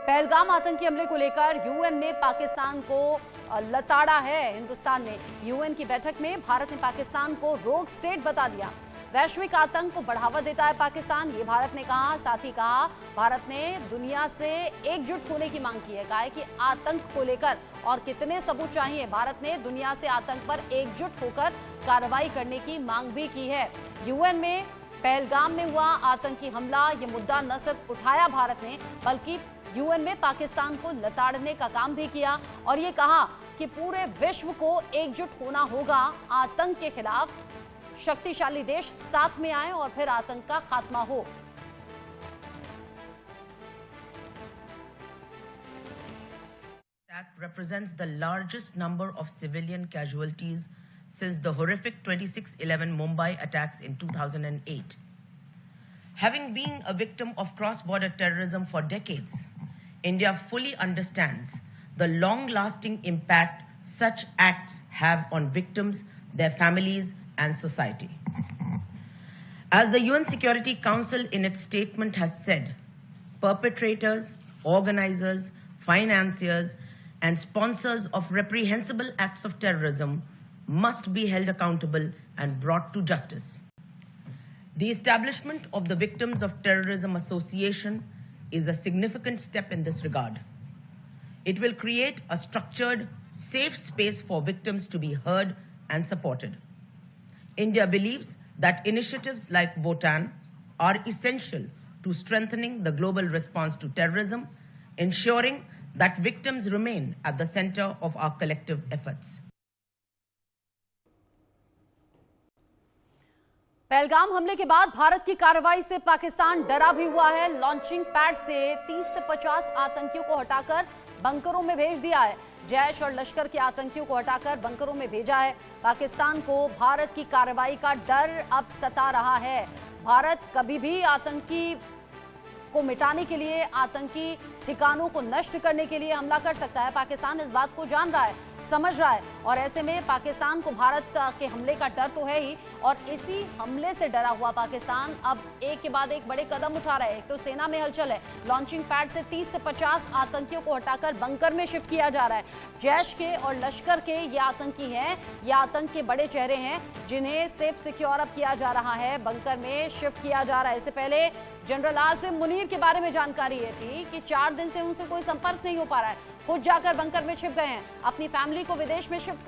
पहलगाम आतंकी हमले को लेकर यूएन में पाकिस्तान को लताड़ा है। हिंदुस्तान ने यूएन की बैठक में भारत ने पाकिस्तान को रोग स्टेट बता दिया। वैश्विक आतंक को बढ़ावा देता है पाकिस्तान, ये भारत ने कहा। साथ ही कहा भारत ने दुनिया से एकजुट होने की मांग की है। कहा है कि आतंक को लेकर और कितने सबूत चाहिए, भारत ने दुनिया से आतंक पर एकजुट होकर कार्रवाई करने की मांग भी की है। यूएन में पहलगाम में हुआ आतंकी हमला, ये मुद्दा न सिर्फ उठाया भारत ने बल्कि यूएन में पाकिस्तान को लताड़ने का काम भी किया और ये कहा कि पूरे विश्व को एकजुट होना होगा आतंक के खिलाफ। शक्तिशाली देश साथ में आए और फिर आतंक का खात्मा हो। Attack represents the largest number of civilian casualties since the horrific 26/11 Mumbai attacks in 2008. Having been a victim of cross-border terrorism for decades, India fully understands the long-lasting impact such acts have on victims, their families, and society. As the UN Security Council in its statement has said, perpetrators, organizers, financiers, and sponsors of reprehensible acts of terrorism must be held accountable and brought to justice. The establishment of the Victims of Terrorism Association is a significant step in this regard. It will create a structured, safe space for victims to be heard and supported. India believes that initiatives like Votan are essential to strengthening the global response to terrorism, ensuring that victims remain at the center of our collective efforts. Pahalgam हमले के बाद भारत की कार्रवाई से पाकिस्तान डरा भी हुआ है। लॉन्चिंग पैड से 30 से 50 आतंकियों को हटाकर बंकरों में भेज दिया है। जैश और लश्कर के आतंकियों को हटाकर बंकरों में भेजा है। पाकिस्तान को भारत की कार्रवाई का डर अब सता रहा है। भारत कभी भी आतंकी को मिटाने के लिए, आतंकी ठिकानों को नष्ट करने के लिए हमला कर सकता है। पाकिस्तान इस बात को जान रहा है, समझ रहा है और ऐसे में पाकिस्तान को भारत के हमले का डर तो है ही और इसी हमले से डरा हुआ पाकिस्तान अब एक के बाद एक बड़े कदम उठा रहा है। एक तो सेना में हलचल है, लॉन्चिंग पैड से 30 से 50 आतंकियों को हटाकर बंकर में शिफ्ट किया जा रहा है। जैश के और लश्कर के ये आतंकी हैं, ये आतंक के बड़े चेहरे हैं जिन्हें सेफ सिक्योर अब किया जा रहा है, बंकर में शिफ्ट किया जा रहा है। इससे पहले जनरल आसिम मुनीर के बारे में जानकारी ये थी कि 4 दिन से उनसे कोई संपर्क नहीं हो पा रहा है, खुद जाकर बंकर में छिप गए हैं, अपनी फैमिली को विदेश में शिफ्ट